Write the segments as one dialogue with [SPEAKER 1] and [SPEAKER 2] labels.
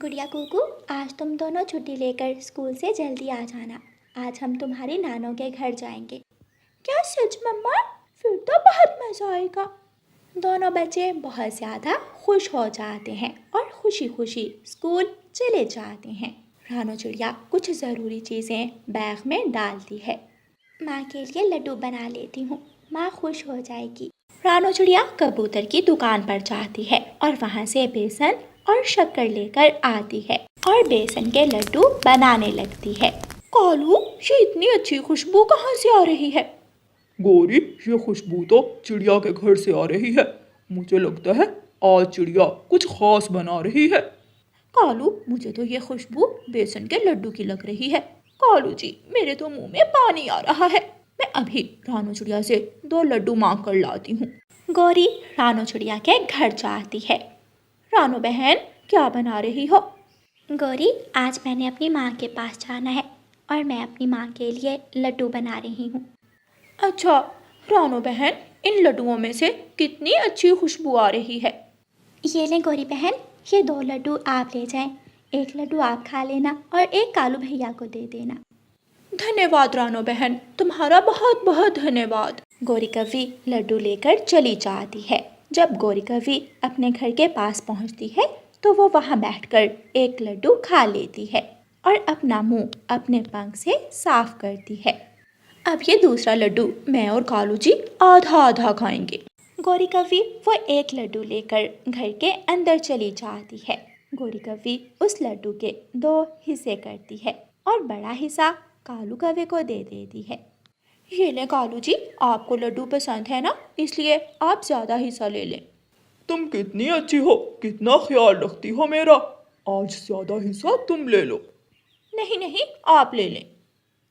[SPEAKER 1] गुड़िया कुकू, आज तुम दोनों छुट्टी लेकर स्कूल से जल्दी आ जाना। आज हम तुम्हारी नानों के घर जाएंगे। क्या सच मम्मा? फिर तो बहुत मज़ा आएगा। दोनों बच्चे बहुत ज़्यादा खुश हो जाते हैं और खुशी खुशी स्कूल चले जाते हैं। रानो चिड़िया कुछ ज़रूरी चीज़ें बैग में डालती है। माँ के लिए लड्डू बना लेती हूँ, माँ खुश हो जाएगी। रानो चिड़िया कबूतर की दुकान पर जाती है और वहाँ से बेसन और शक्कर लेकर आती है और बेसन के लड्डू बनाने लगती है। कालू, ये इतनी अच्छी खुशबू कहाँ से आ रही है?
[SPEAKER 2] गौरी, ये खुशबू तो चिड़िया के घर से आ रही है। मुझे लगता है आज चिड़िया कुछ खास बना रही है।
[SPEAKER 1] कालू, मुझे तो ये खुशबू बेसन के लड्डू की लग रही है। कालू जी, मेरे तो मुंह में पानी आ रहा है। मैं अभी रानो चिड़िया से 2 लड्डू मांग कर लाती हूँ। गौरी रानो चिड़िया के घर जाती है। रानो बहन, क्या बना रही हो? गौरी, आज मैंने अपनी माँ के पास जाना है और मैं अपनी माँ के लिए लड्डू बना रही हूँ। अच्छा रानो बहन, इन लड्डुओं में से कितनी अच्छी खुशबू आ रही है। ये लें गौरी बहन, ये 2 लड्डू आप ले जाएं। 1 लड्डू आप खा लेना और 1 कालू भैया को दे देना। धन्यवाद रानो बहन, तुम्हारा बहुत बहुत धन्यवाद। गौरी कव्वी लड्डू लेकर चली जाती है। जब गौरी कव्वी अपने घर के पास पहुंचती है तो वो वहां बैठकर 1 लड्डू खा लेती है और अपना मुंह अपने पंख से साफ करती है। अब ये दूसरा लड्डू मैं और कालू जी आधा आधा खाएंगे। गौरी कव्वी वो 1 लड्डू लेकर घर के अंदर चली जाती है। गौरी कव्वी उस लड्डू के 2 हिस्से करती है और बड़ा हिस्सा कालू कव्वे को दे देती है। ये ले कालू जी, आपको लड्डू पसंद है ना, इसलिए आप ज़्यादा हिस्सा ले लें।
[SPEAKER 2] तुम कितनी अच्छी हो, कितना ख्याल रखती हो मेरा। आज ज्यादा हिस्सा तुम ले लो।
[SPEAKER 1] नहीं नहीं, आप ले लें।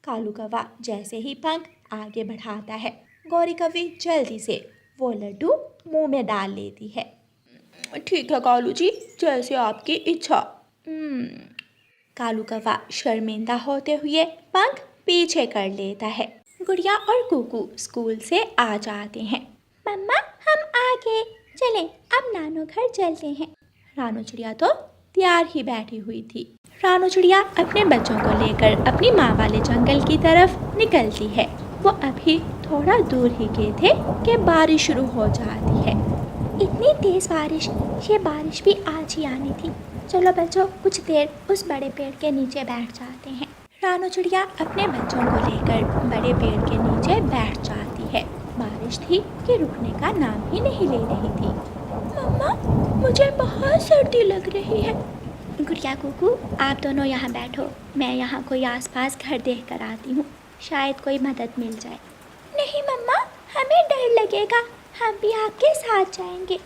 [SPEAKER 1] कालू कौवा जैसे ही पंख आगे बढ़ाता है, गौरी कव्वी जल्दी से वो लड्डू मुंह में डाल लेती है। ठीक है कालू जी, जैसे आपकी इच्छा। कालू कौवा शर्मिंदा होते हुए पंख पीछे कर लेता है। गुड़िया और कुकू स्कूल से आ जाते हैं। मम्मा, हम आ गए, चलें अब नानो घर चलते हैं। रानो चिड़िया तो तैयार ही बैठी हुई थी। रानो चिड़िया अपने बच्चों को लेकर अपनी माँ वाले जंगल की तरफ निकलती है। वो अभी थोड़ा दूर ही गए थे कि बारिश शुरू हो जाती है। इतनी तेज़ बारिश, ये बारिश भी आज ही आनी थी। चलो बच्चों, कुछ देर उस बड़े पेड़ के नीचे बैठ जाते हैं। रानो चिड़िया अपने बच्चों को लेकर बड़े पेड़ के नीचे बैठ जाती है। बारिश थी कि रुकने का नाम ही नहीं ले रही थी। मम्मा, मुझे बहुत सर्दी लग रही है। गुड़िया कुकू, आप दोनों यहाँ बैठो, मैं यहाँ कोई आसपास घर देख कर आती हूँ, शायद कोई मदद मिल जाए। नहीं मम्मा, हमें डर लगेगा, हम भी आपके साथ जाएंगे।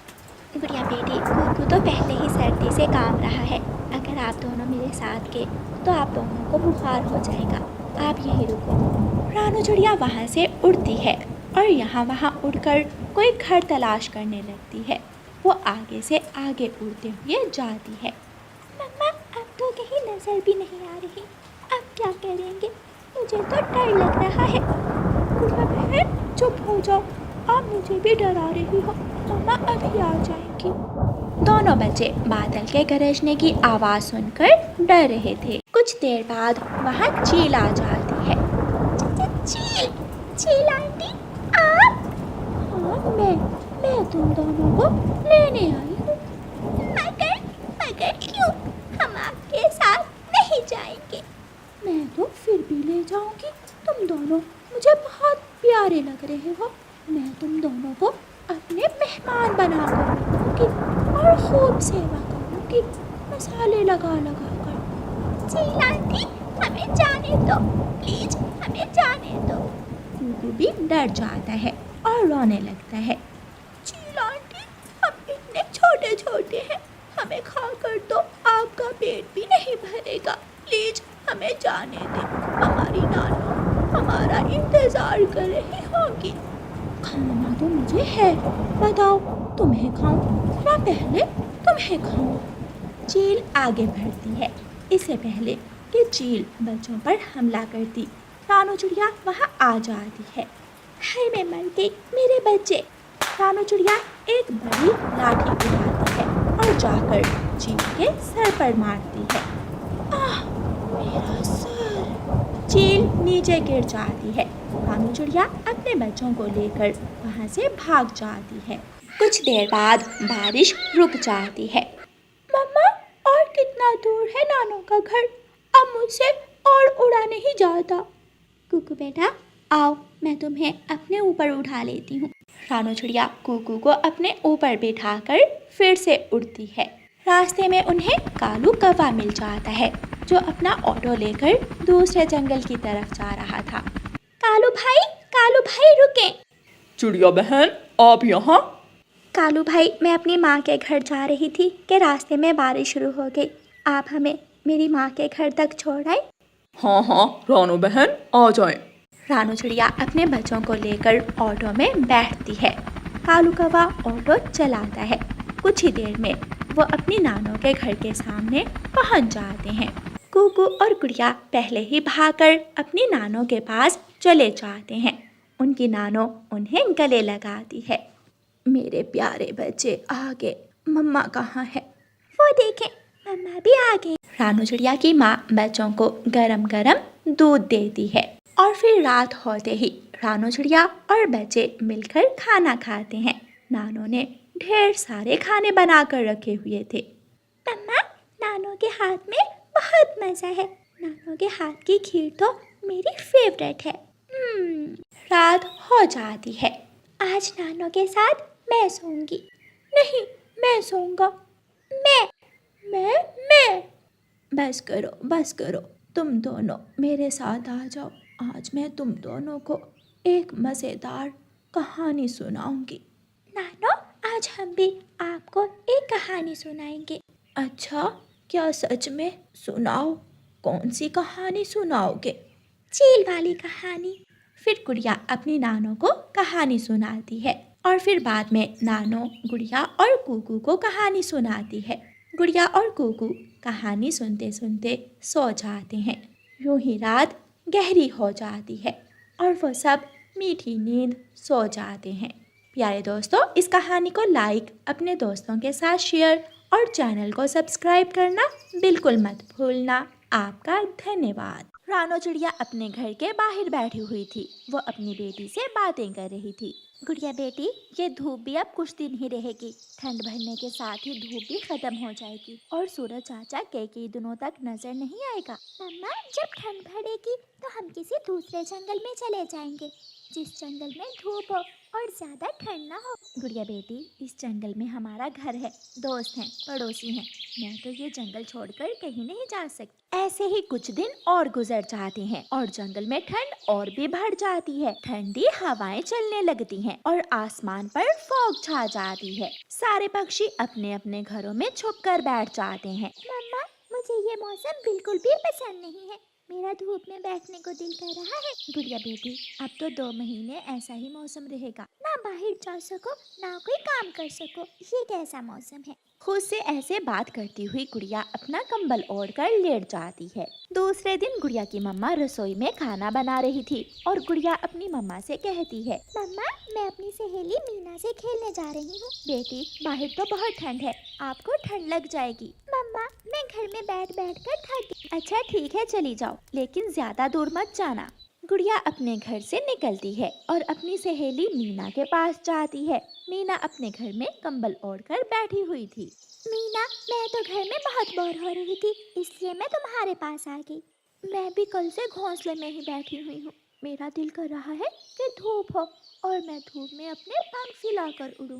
[SPEAKER 1] गुड़िया बेटी, कुकू तो पहले ही सर्दी से काम रहा है। अगर आप दोनों मेरे साथ गए तो आप दोनों को बुखार हो जाएगा, आप यहीं रुको। रानो चिड़िया वहाँ से उड़ती है और यहाँ वहाँ उड़कर कोई घर तलाश करने लगती है। वो आगे से आगे उड़ते हुए जाती है। मम्मा, अब तो कहीं नजर भी नहीं आ रही, अब क्या करेंगे? मुझे तो डर लग रहा है। गुड़िया बहन, चुप हो जाओ, आप मुझे भी डरा रही हो। मम्मा अभी आ जाएंगी। दोनों बच्चे बादल के गरजने की आवाज़ सुनकर डर रहे थे। कुछ देर बाद वहाँ चील आ जाती है। चील, चील आंटी, आप? हाँ, मैं तुम दोनों को लेने आई हूँ। मगर क्यों? हम आपके साथ नहीं जाएंगे। मैं तो फिर भी ले जाऊंगी, तुम दोनों मुझे बहुत प्यारे लग रहे हो। मैं तुम दोनों को अपने मेहमान बना कर रखूंगी और खूब सेवा करूंगी, मसाले लगा लगा कर। चील आंटी, हमें जाने दो, प्लीज हमें जाने दो। कुकू भी डर जाता है और रोने लगता है। चील आंटी, हम इतने छोटे छोटे हैं, हमें खाकर तो आपका पेट भी नहीं भरेगा, प्लीज हमें जाने दें। हमारी नानो हमारा इंतजार कर रही होगी। खाना तो मुझे है, बताओ तुम्हें खाऊं या पहले तुम्हें खाऊं? चील आगे बढ़ती है। इससे पहले कि चील बच्चों पर हमला करती, रानो चिड़िया वहाँ आ जाती है। हाय, मैं मर गई, मेरे बच्चे। रानो चिड़िया एक बड़ी लाठी उठाती है और जाकर चील के सर पर मारती है। आह, मेरा सर। चील नीचे गिर जाती है। रानू चिड़िया अपने बच्चों को लेकर वहाँ से भाग जाती है। कुछ देर बाद बारिश रुक जाती है। मम्मा, और कितना दूर है नानू का घर? अब मुझसे और उड़ा नहीं जाता। कुकू बेटा, आओ, मैं तुम्हें अपने ऊपर उठा लेती हूँ। रानू चिड़िया कुकू को अपने ऊपर बिठाकर फिर से उड़ती है। रास्ते में उन्हें कालू कौवा मिल जाता है, जो अपना ऑटो लेकर दूसरे जंगल की तरफ जा रहा था। कालू भाई रुकें।
[SPEAKER 2] चिड़िया बहन, आप यहाँ?
[SPEAKER 1] कालू भाई, मैं अपनी माँ के घर जा रही थी कि रास्ते में बारिश शुरू हो गई। आप हमें मेरी माँ के घर तक छोड़ आए।
[SPEAKER 2] हाँ हाँ रानू बहन, आ जाएं।
[SPEAKER 1] रानू चिड़िया अपने बच्चों को लेकर ऑटो में बैठती है। कालू कौवा ऑटो चलाता है। कुछ ही देर में वो अपनी नानों के घर के सामने पहुंच जाते हैं। कुकू और गुड़िया पहले ही भागकर अपनी नानों के पास चले जाते हैं। उनकी नानों उन्हें गले लगाती है। मेरे प्यारे बच्चे आ गए, मम्मा कहाँ है? वो देखें, मम्मा भी आ गई। रानू चिड़िया की माँ बच्चों को गरम गरम दूध देती है और फिर रात होते ही रानू चिड़िया और बच्चे मिलकर खाना खाते हैं। नानों ने ढेर सारे खाने बनाकर रखे हुए थे। मम्मा, नानों के हाथ में बहुत मज़ा है। नानों के हाथ की खीर तो मेरी फेवरेट है। रात हो जाती है। आज नानों के साथ मैं सोऊंगी। नहीं, मैं सोऊंगा। मैं। बस करो, तुम दोनों मेरे साथ आ जाओ। आज मैं तुम दोनों को एक मज़ेदार कहानी सुनाऊंगी। नानो, आज हम भी आपको एक कहानी सुनाएंगे। अच्छा, क्या सच में? सुनाओ, कौन सी कहानी सुनाओगे? चील वाली कहानी। फिर गुड़िया अपनी नानों को कहानी सुनाती है और फिर बाद में नानो गुड़िया और कुकू को कहानी सुनाती है। गुड़िया और कुकू कहानी सुनते सुनते सो जाते हैं। यूं ही रात गहरी हो जाती है और वो सब मीठी नींद सो जाते हैं। प्यारे दोस्तों, इस कहानी को लाइक, अपने दोस्तों के साथ शेयर और चैनल को सब्सक्राइब करना बिल्कुल मत भूलना। आपका धन्यवाद। रानो चिड़िया अपने घर के बाहर बैठी हुई थी। वो अपनी बेटी से बातें कर रही थी। गुड़िया बेटी, ये धूप भी अब कुछ दिन ही रहेगी। ठंड बढ़ने के साथ ही धूप भी खत्म हो जाएगी और सूरज चाचा कई दिनों तक नजर नहीं आएगा। मम्मा, जब ठंड बढ़ेगी तो हम किसी दूसरे जंगल में चले जाएंगे, जिस जंगल में धूप हो और ज्यादा ठंड ना हो। गुड़िया बेटी, इस जंगल में हमारा घर है, दोस्त हैं, पड़ोसी हैं। मैं तो ये जंगल छोड़कर कहीं नहीं जा सकती। ऐसे ही कुछ दिन और गुजर जाते हैं और जंगल में ठंड और भी बढ़ जाती है। ठंडी हवाएं चलने लगती हैं और आसमान पर फॉग छा जाती है। सारे पक्षी अपने अपने घरों में छुपकर बैठ जाते हैं। मम्मा, मुझे ये मौसम बिल्कुल भी पसंद नहीं है। मेरा धूप में बैठने को दिल कर रहा है। गुड़िया बेटी, अब तो 2 महीने ऐसा ही मौसम रहेगा। ना बाहर जा सको, ना कोई काम कर सको। ये कैसा मौसम है? खुद से ऐसे बात करती हुई गुड़िया अपना कंबल ओढ़कर लेट जाती है। दूसरे दिन गुड़िया की मम्मा रसोई में खाना बना रही थी और गुड़िया अपनी मम्मा से कहती है, मम्मा, मैं अपनी सहेली मीना से खेलने जा रही हूँ। बेटी, बाहर तो बहुत ठंड है, आपको ठंड लग जाएगी। मम्मा, मैं घर में बैठ कर थक गई। अच्छा ठीक है, चली जाओ, लेकिन ज्यादा दूर मत जाना। गुड़िया अपने घर से निकलती है और अपनी सहेली मीना के पास जाती है। मीना अपने घर में कंबल ओढ़कर बैठी हुई थी। मीना, मैं तो घर में बहुत बोर हो रही थी, इसलिए मैं तुम्हारे पास आ गई। मैं भी कल से घोंसले में ही बैठी हुई हूँ। मेरा दिल कर रहा है कि धूप हो और मैं धूप में अपने पंख फैलाकर उड़ूं।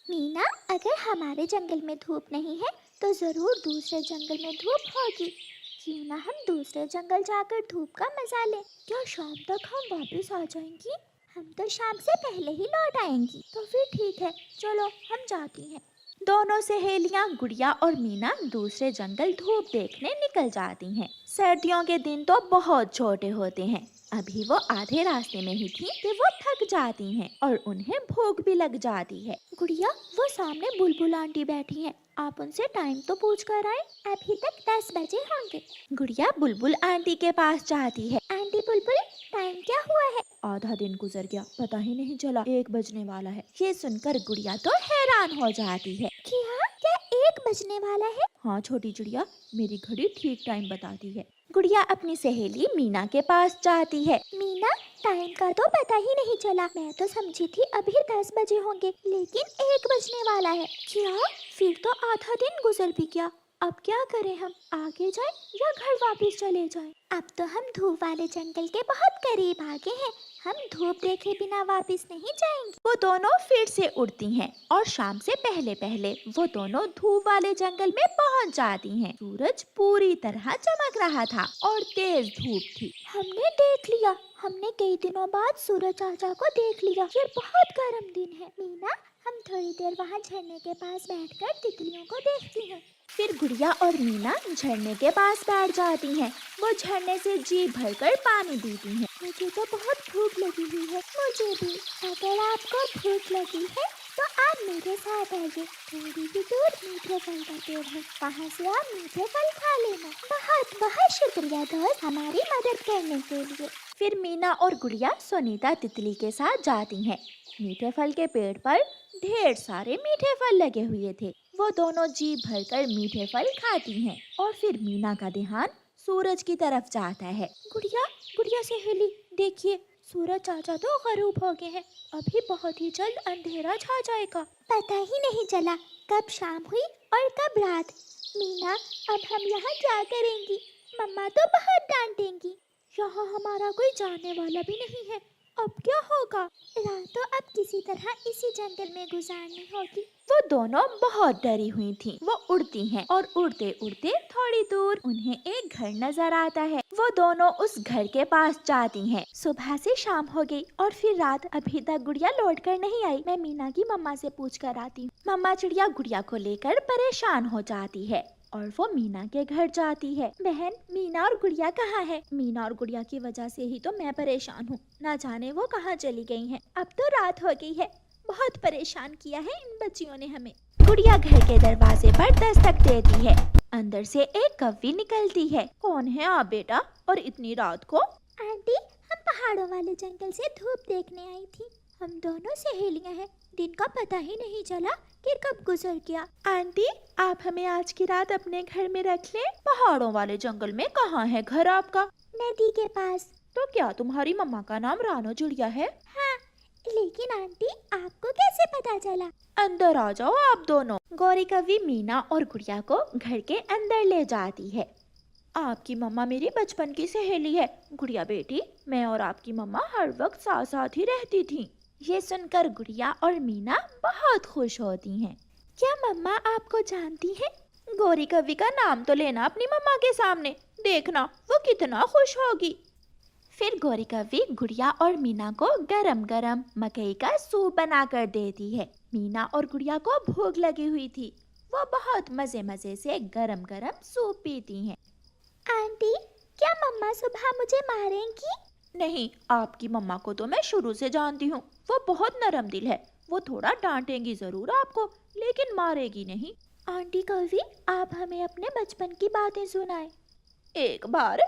[SPEAKER 1] मीना, अगर हमारे जंगल में धूप नहीं है तो जरूर दूसरे जंगल में धूप होगी। क्यों ना हम दूसरे जंगल जाकर धूप का मजा लें? क्या शाम तक हम वापस आ जाएंगी? हम तो शाम से पहले ही लौट आएंगी। तो फिर ठीक है, चलो हम जाती हैं। दोनों सहेलियां गुड़िया और मीना दूसरे जंगल धूप देखने निकल जाती हैं। सर्दियों के दिन तो बहुत छोटे होते हैं। अभी वो आधे रास्ते में ही थी कि वो थक जाती हैं और उन्हें भूख भी लग जाती है। गुड़िया, वो सामने बुलबुल आंटी बैठी हैं, आप उनसे टाइम तो पूछ कर आए। अभी तक 10 बजे होंगे। गुड़िया बुलबुल आंटी के पास जाती है। आंटी बुलबुल, टाइम क्या हुआ है? आधा दिन गुजर गया, पता ही नहीं चला 1 बजने वाला है। ये सुनकर गुड़िया तो हैरान हो जाती है। क्या 1 बजने वाला है। हाँ छोटी चिड़िया, मेरी घड़ी ठीक टाइम बताती है। गुड़िया अपनी सहेली मीना के पास जाती है। मीना, टाइम का तो पता ही नहीं चला। मैं तो समझी थी अभी 10 बजे होंगे, लेकिन 1 बजने वाला है। क्या? फिर तो आधा दिन गुजर भी गया। अब क्या करें हम? आगे जाएं या घर वापस चले जाएं? अब तो हम धूप वाले जंगल के बहुत करीब आ गए हैं। हम धूप देखे बिना वापस नहीं जाएंगे। वो दोनों फिर से उड़ती हैं और शाम से पहले पहले वो दोनों धूप वाले जंगल में पहुंच जाती हैं। सूरज पूरी तरह चमक रहा था और तेज धूप थी। हमने देख लिया। हमने कई दिनों बाद सूरज चाचा को देख लिया। ये बहुत गर्म दिन है। मीना, हम थोड़ी देर वहाँ झरने के पास बैठकर तितलियों को देखती हैं। फिर गुड़िया और मीना झरने के पास बैठ जाती हैं। वो झरने से जी भरकर पानी पीती हैं। मुझे तो बहुत भूख लगी हुई है। मुझे भी। अगर आपको भूख लगी है तो आप मेरे साथ आइए। थोड़ी ही दूर मीठे फल का पेड़ है, वहाँ से आप मीठे फल खा लेना। बहुत बहुत शुक्रिया दोस्त, हमारी मदद करने के लिए। फिर मीना और गुड़िया सुनीता तितली के साथ जाती हैं। मीठे फल के पेड़ पर ढेर सारे मीठे फल लगे हुए थे। वो दोनों जी भरकर मीठे फल खाती हैं और फिर मीना का ध्यान सूरज की तरफ जाता है। गुड़िया, गुड़िया सहेली, देखिए सूरज चाचा तो गरूब हो गए हैं। अभी बहुत ही जल्द अंधेरा छा जाएगा। पता ही नहीं चला कब शाम हुई और कब रात। मीना, अब हम यहाँ क्या करेंगी? मम्मा तो बहुत डांटेंगी। यहाँ हमारा कोई जाने वाला भी नहीं है। अब क्या होगा? रात तो अब किसी तरह इसी जंगल में गुजारनी होगी। वो दोनों बहुत डरी हुई थीं। वो उड़ती हैं और उड़ते उड़ते थोड़ी दूर उन्हें एक घर नजर आता है। वो दोनों उस घर के पास जाती हैं। सुबह से शाम हो गई और फिर रात। अभी तक गुड़िया लौट कर नहीं आई। मैं मीना की मम्मा से पूछ कर आती हूँ। मम्मा चिड़िया गुड़िया को लेकर परेशान हो जाती है और वो मीना के घर जाती है। बहन, मीना और गुड़िया कहाँ है? मीना और गुड़िया की वजह से ही तो मैं परेशान हूँ। ना जाने वो कहाँ चली गई हैं। अब तो रात हो गई है। बहुत परेशान किया है इन बच्चियों ने हमें। गुड़िया घर के दरवाजे पर दस्तक देती है। अंदर से एक कौवी निकलती है। कौन है आप बेटा, और इतनी रात को? आंटी, हम पहाड़ों वाले जंगल से धूप देखने आई थी। हम दोनों सहेलियां हैं। दिन का पता ही नहीं चला कि कब गुजर गया। आंटी, आप हमें आज की रात अपने घर में रख लें। पहाड़ों वाले जंगल में कहाँ है घर आपका? नदी के पास। तो क्या तुम्हारी मम्मा का नाम रानो चिड़िया है? हाँ, लेकिन आंटी आपको कैसे पता चला? अंदर आ जाओ आप दोनों। गौरी कवि मीना और गुड़िया को घर के अंदर ले जाती है। आपकी मम्मा मेरी बचपन की सहेली है। गुड़िया बेटी, मैं और आपकी मम्मा हर वक्त साथ साथ ही रहती थी। ये सुनकर गुड़िया और मीना बहुत खुश होती हैं। क्या मम्मा आपको जानती हैं? गौरी कवि का नाम तो लेना अपनी मम्मा के सामने, देखना वो कितना खुश होगी। फिर गौरी कवि गुड़िया और मीना को गरम गरम मकई का सूप बना कर देती है। मीना और गुड़िया को भूख लगी हुई थी। वो बहुत मजे मजे से गरम गरम सूप पीती हैं। आंटी, क्या मम्मा सुबह मुझे मारेंगी? नहीं, आपकी मम्मा को तो मैं शुरू से जानती हूँ। वो बहुत नरम दिल है। वो थोड़ा डांटेंगी जरूर आपको, लेकिन मारेगी नहीं। आंटी कवि, आप हमें अपने बचपन की बातें सुनाएं। एक बार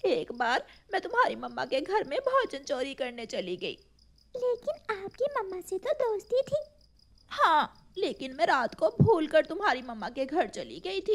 [SPEAKER 1] एक बार मैं तुम्हारी मम्मा के घर में भोजन चोरी करने चली गई। लेकिन आपकी मम्मा से तो दोस्ती थी। हाँ, लेकिन मैं रात को भूलकर तुम्हारी मम्मा के घर चली गई थी।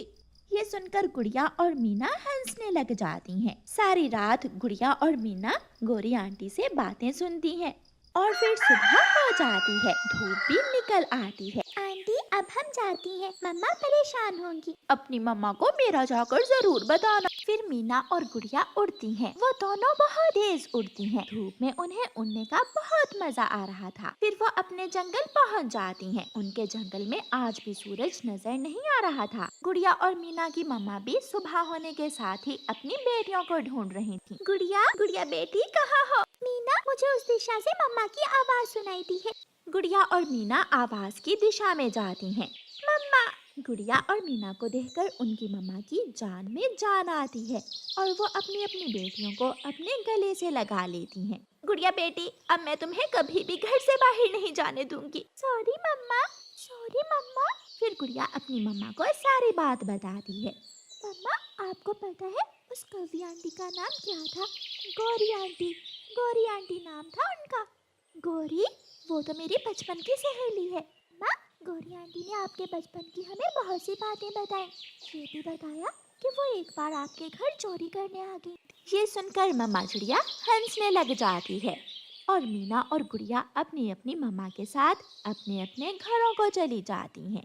[SPEAKER 1] ये सुनकर गुड़िया और मीना हंसने लग जाती हैं। सारी रात गुड़िया और मीना गौरी आंटी से बातें सुनती हैं और फिर सुबह हो जाती है। धूप भी निकल आती है। आंटी, अब हम जाती हैं। मम्मा परेशान होंगी। अपनी मम्मा को मेरा जाकर जरूर बताना। फिर मीना और गुड़िया उड़ती हैं। वो दोनों बहुत तेज उड़ती हैं। धूप में उन्हें उड़ने का बहुत मजा आ रहा था। फिर वो अपने जंगल पहुंच जाती हैं। उनके जंगल में आज भी सूरज नजर नहीं आ रहा था। गुड़िया और मीना की मम्मा भी सुबह होने के साथ ही अपनी बेटियों को ढूंढ रही थी। गुड़िया, गुड़िया बेटी कहाँ हो? मीना, मुझे उस दिशा से मम्मा की आवाज सुनाई दी है। गुड़िया और मीना आवाज की दिशा में जाती हैं। मम्मा! गुड़िया और मीना को देखकर उनकी मम्मा की जान में जान आती है और वो अपनी अपनी बेटियों को अपने गले से लगा लेती हैं। गुड़िया बेटी, अब मैं तुम्हें कभी भी घर से बाहर नहीं जाने दूंगी। सॉरी मम्मा, सॉरी मम्मा। फिर गुड़िया अपनी मम्मा को सारी बात बताती है। मम्मा, आपको पता है उस कवि आंटी का नाम क्या था? गौरी आंटी। गौरी आंटी नाम था उनका। गौरी? वो तो मेरी बचपन की सहेली है। माँ, गौरी आंटी ने आपके बचपन की हमें बहुत सी बातें बताई। ये भी बताया कि वो एक बार आपके घर चोरी करने आ गई। ये सुनकर मम्मा चिड़िया हंसने लग जाती है और मीना और गुड़िया अपनी अपनी मम्मा के साथ अपने अपने घरों को चली जाती हैं।